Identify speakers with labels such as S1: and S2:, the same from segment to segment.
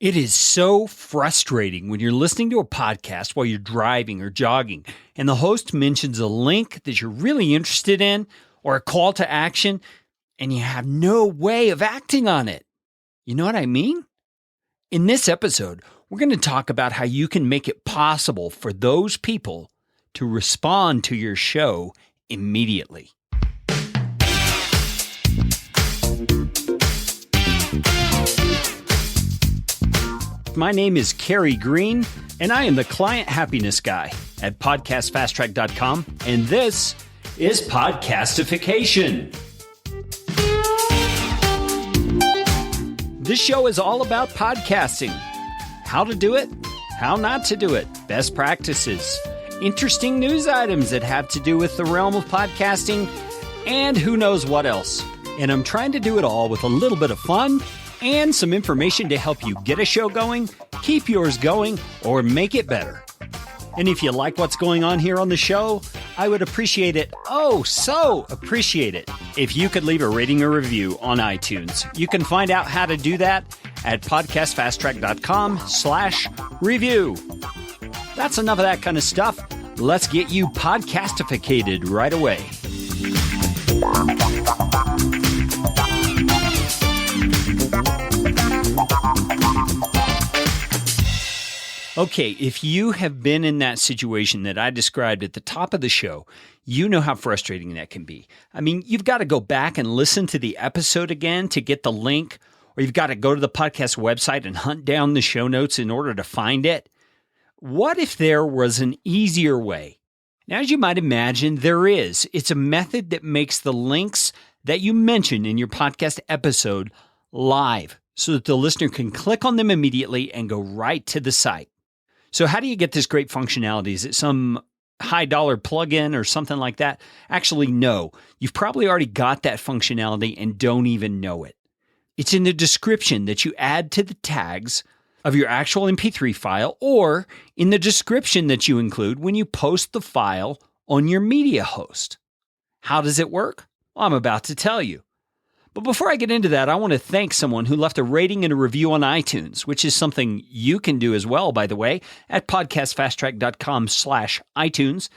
S1: It is so frustrating when you're listening to a podcast while you're driving or jogging, and the host mentions a link that you're really interested in or a call to action, and you have no way of acting on it. You know what I mean? In this episode, we're going to talk about how you can make it possible for those people to respond to your show immediately. My name is Kerry Green, and I am the Client Happiness Guy at podcastfasttrack.com, and this is Podcastification. This show is all about podcasting. How to do it, how not to do it, best practices, interesting news items that have to do with the realm of podcasting, and who knows what else. And I'm trying to do it all with a little bit of fun and some information to help you get a show going, keep yours going, or make it better. And if you like what's going on here on the show, I would appreciate it, so appreciate it, if you could leave a rating or review on iTunes. You can find out how to do that at podcastfasttrack.com/review. That's enough of that kind of stuff. Let's get you podcastificated right away. Okay, if you have been in that situation that I described at the top of the show, you know how frustrating that can be. I mean, you've got to go back and listen to the episode again to get the link, or you've got to go to the podcast website and hunt down the show notes in order to find it. What if there was an easier way? Now, as you might imagine, there is. It's a method that makes the links that you mentioned in your podcast episode live so that the listener can click on them immediately and go right to the site. So how do you get this great functionality? Is it some high-dollar plugin or something like that? Actually, no. You've probably already got that functionality and don't even know it. It's in the description that you add to the tags of your actual MP3 file, or in the description that you include when you post the file on your media host. How does it work? Well, I'm about to tell you. But before I get into that, I want to thank someone who left a rating and a review on iTunes, which is something you can do as well, by the way, at podcastfasttrack.com/iTunes.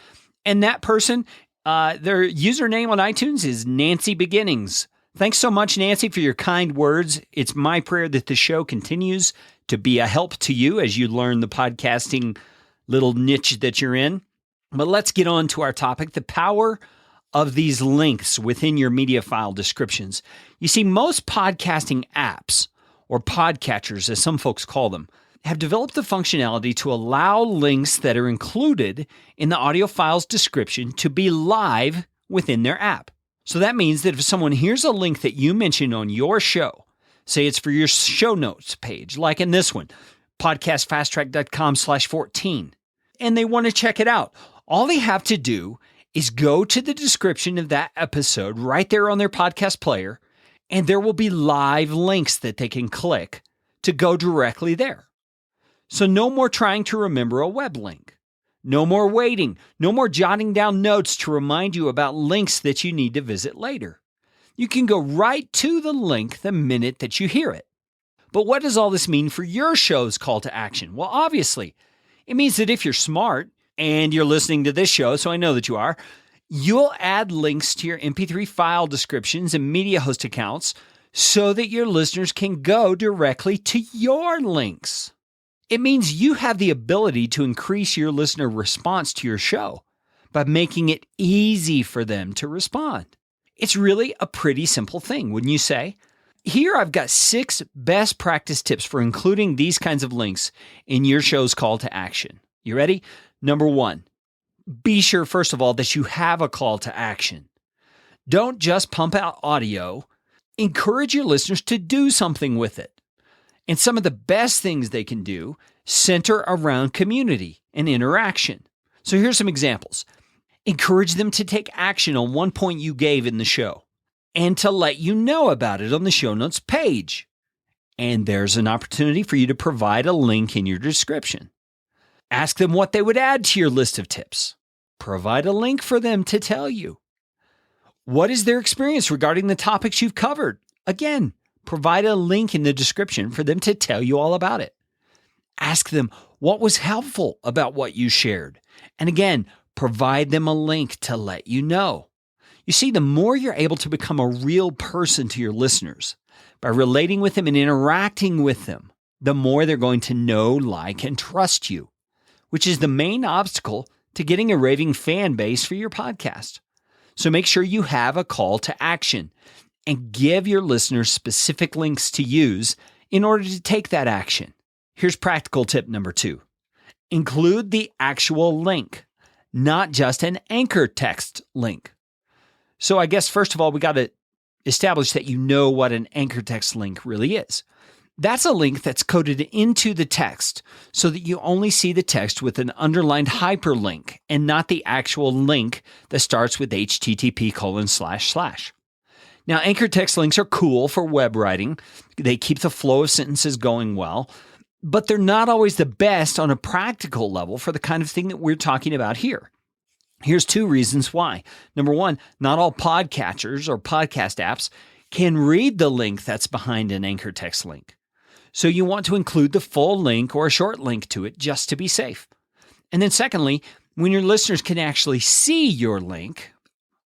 S1: And that person, their username on iTunes is NancyBeginnings. Thanks so much, Nancy, for your kind words. It's my prayer that the show continues to be a help to you as you learn the podcasting little niche that you're in. But let's get on to our topic, the power of these links within your media file descriptions. You see, most podcasting apps, or podcatchers as some folks call them, have developed the functionality to allow links that are included in the audio file's description to be live within their app. So that means that if someone hears a link that you mentioned on your show, say it's for your show notes page, like in this one, podcastfasttrack.com/14, and they want to check it out, all they have to do is go to the description of that episode right there on their podcast player, and there will be live links that they can click to go directly there. So no more trying to remember a web link. No more waiting. No more jotting down notes to remind you about links that you need to visit later. You can go right to the link the minute that you hear it. But what does all this mean for your show's call to action? Well, obviously, it means that if you're smart, and you're listening to this show, so I know that you are, you'll add links to your MP3 file descriptions and media host accounts so that your listeners can go directly to your links. It means you have the ability to increase your listener response to your show by making it easy for them to respond. It's really a pretty simple thing, wouldn't you say? Here I've got 6 best practice tips for including these kinds of links in your show's call to action. You ready? Number 1, be sure, first of all, that you have a call to action. Don't just pump out audio. Encourage your listeners to do something with it. And some of the best things they can do center around community and interaction. So here's some examples. Encourage them to take action on one point you gave in the show and to let you know about it on the show notes page. And there's an opportunity for you to provide a link in your description. Ask them what they would add to your list of tips. Provide a link for them to tell you. What is their experience regarding the topics you've covered? Again, provide a link in the description for them to tell you all about it. Ask them what was helpful about what you shared. And again, provide them a link to let you know. You see, the more you're able to become a real person to your listeners, by relating with them and interacting with them, the more they're going to know, like, and trust you, which is the main obstacle to getting a raving fan base for your podcast. So make sure you have a call to action and give your listeners specific links to use in order to take that action. Here's practical tip number 2. Include the actual link, not just an anchor text link. So I guess first of all, we got to establish that you know what an anchor text link really is. That's a link that's coded into the text so that you only see the text with an underlined hyperlink and not the actual link that starts with http://. Now, anchor text links are cool for web writing. They keep the flow of sentences going well, but they're not always the best on a practical level for the kind of thing that we're talking about here. Here's 2 reasons why. Number 1, not all podcatchers or podcast apps can read the link that's behind an anchor text link. So you want to include the full link or a short link to it just to be safe. And then secondly, when your listeners can actually see your link,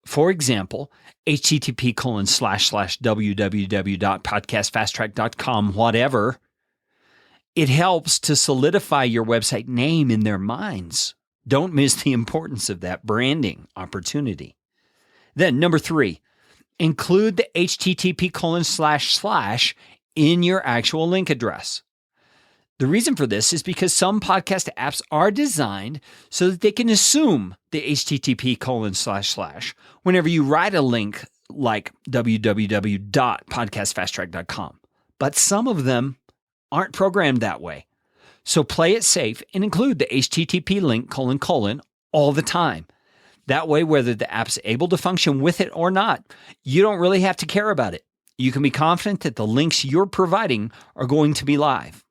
S1: for example, http://www.podcastfasttrack.com, whatever, it helps to solidify your website name in their minds. Don't miss the importance of that branding opportunity. Then number 3, include the http:// in your actual link address. The reason for this is because some podcast apps are designed so that they can assume the http:// whenever you write a link like www.podcastfasttrack.com. But some of them aren't programmed that way. So play it safe and include the http link : all the time. That way, whether the app's able to function with it or not, you don't really have to care about it. You can be confident that the links you're providing are going to be live.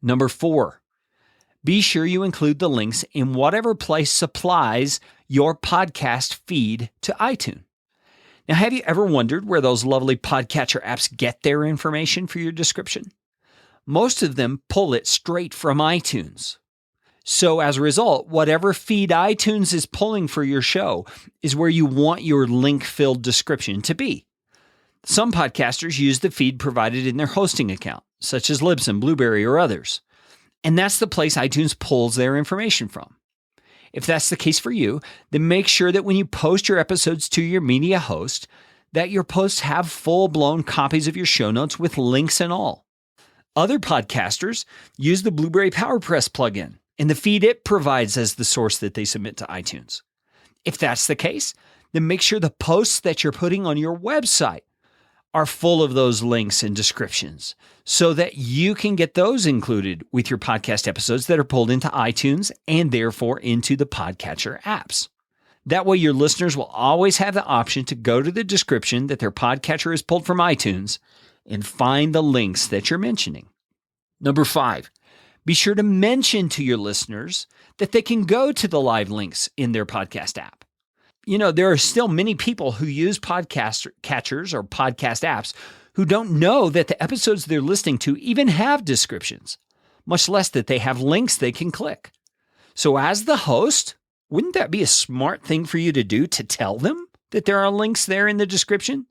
S1: Number 4, be sure you include the links in whatever place supplies your podcast feed to iTunes. Now, have you ever wondered where those lovely podcatcher apps get their information for your description? Most of them pull it straight from iTunes. So as a result, whatever feed iTunes is pulling for your show is where you want your link-filled description to be. Some podcasters use the feed provided in their hosting account, such as Libsyn, Blueberry, or others. And that's the place iTunes pulls their information from. If that's the case for you, then make sure that when you post your episodes to your media host, that your posts have full-blown copies of your show notes with links and all. Other podcasters use the Blueberry PowerPress plugin and the feed it provides as the source that they submit to iTunes. If that's the case, then make sure the posts that you're putting on your website are full of those links and descriptions so that you can get those included with your podcast episodes that are pulled into iTunes and therefore into the podcatcher apps. That way, your listeners will always have the option to go to the description that their podcatcher is pulled from iTunes and find the links that you're mentioning. Number 5, be sure to mention to your listeners that they can go to the live links in their podcast app. You know, there are still many people who use podcast catchers or podcast apps who don't know that the episodes they're listening to even have descriptions, much less that they have links they can click. So as the host, wouldn't that be a smart thing for you to do to tell them that there are links there in the description?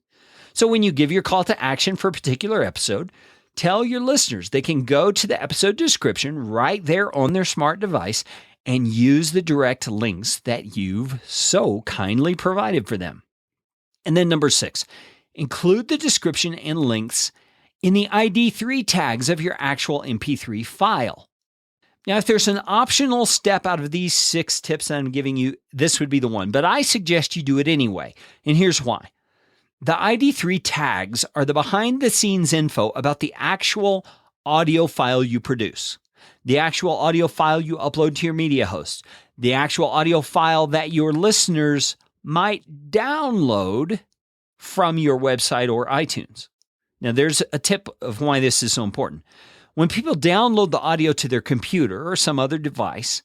S1: So when you give your call to action for a particular episode, tell your listeners they can go to the episode description right there on their smart device and use the direct links that you've so kindly provided for them. And then number 6, include the description and links in the ID3 tags of your actual MP3 file. Now, if there's an optional step out of these 6 tips I'm giving you, this would be the one, but I suggest you do it anyway. And here's why. The ID3 tags are the behind-the-scenes info about the actual audio file you produce, the actual audio file you upload to your media host, the actual audio file that your listeners might download from your website or iTunes. Now, there's a tip of why this is so important. When people download the audio to their computer or some other device,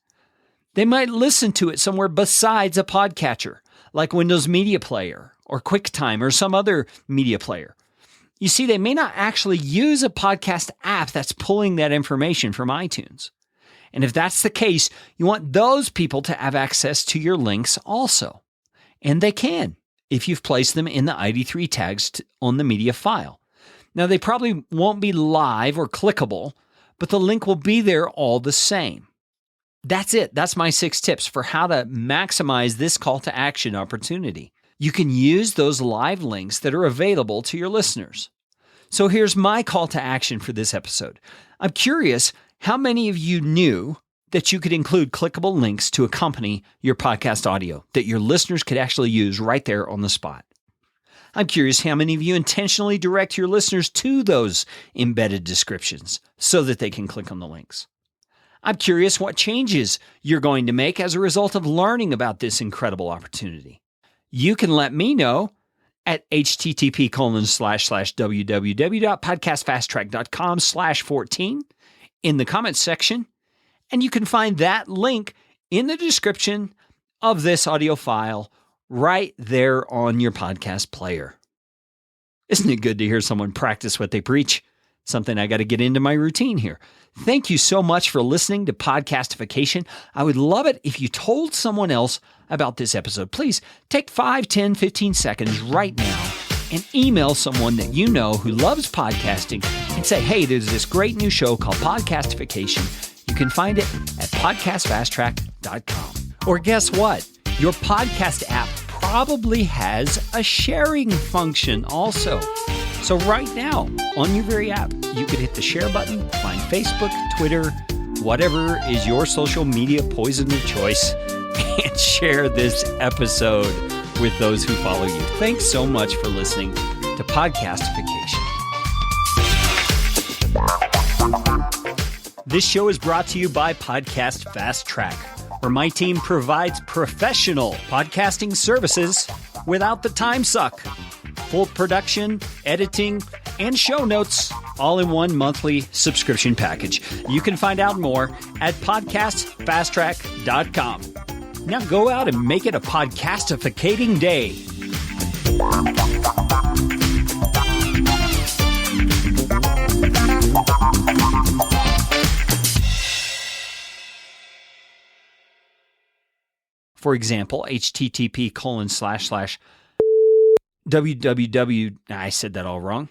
S1: they might listen to it somewhere besides a podcatcher, like Windows Media Player or QuickTime or some other media player. You see, they may not actually use a podcast app that's pulling that information from iTunes. And if that's the case, you want those people to have access to your links also. And they can if you've placed them in the ID3 tags on the media file. Now, they probably won't be live or clickable, but the link will be there all the same. That's it. That's my 6 tips for how to maximize this call to action opportunity. You can use those live links that are available to your listeners. So here's my call to action for this episode. I'm curious how many of you knew that you could include clickable links to accompany your podcast audio that your listeners could actually use right there on the spot. I'm curious how many of you intentionally direct your listeners to those embedded descriptions so that they can click on the links. I'm curious what changes you're going to make as a result of learning about this incredible opportunity. You can let me know at http://www.podcastfasttrack.com/14 in the comments section, and you can find that link in the description of this audio file right there on your podcast player. Isn't it good to hear someone practice what they preach? Something I got to get into my routine here. Thank you so much for listening to Podcastification. I would love it if you told someone else about this episode. Please take 5, 10, 15 seconds right now and email someone that you know who loves podcasting and say, hey, there's this great new show called Podcastification. You can find it at podcastfasttrack.com. Or guess what? Your podcast app probably has a sharing function also. So right now, on your very app, you could hit the share button, find Facebook, Twitter, whatever is your social media poison of choice, and share this episode with those who follow you. Thanks so much for listening to Podcastification. This show is brought to you by Podcast Fast Track, where my team provides professional podcasting services without the time suck. Full production, editing, and show notes all in one monthly subscription package. You can find out more at podcastfasttrack.com. Now go out and make it a podcastificating day. For example, http://www. I said that all wrong.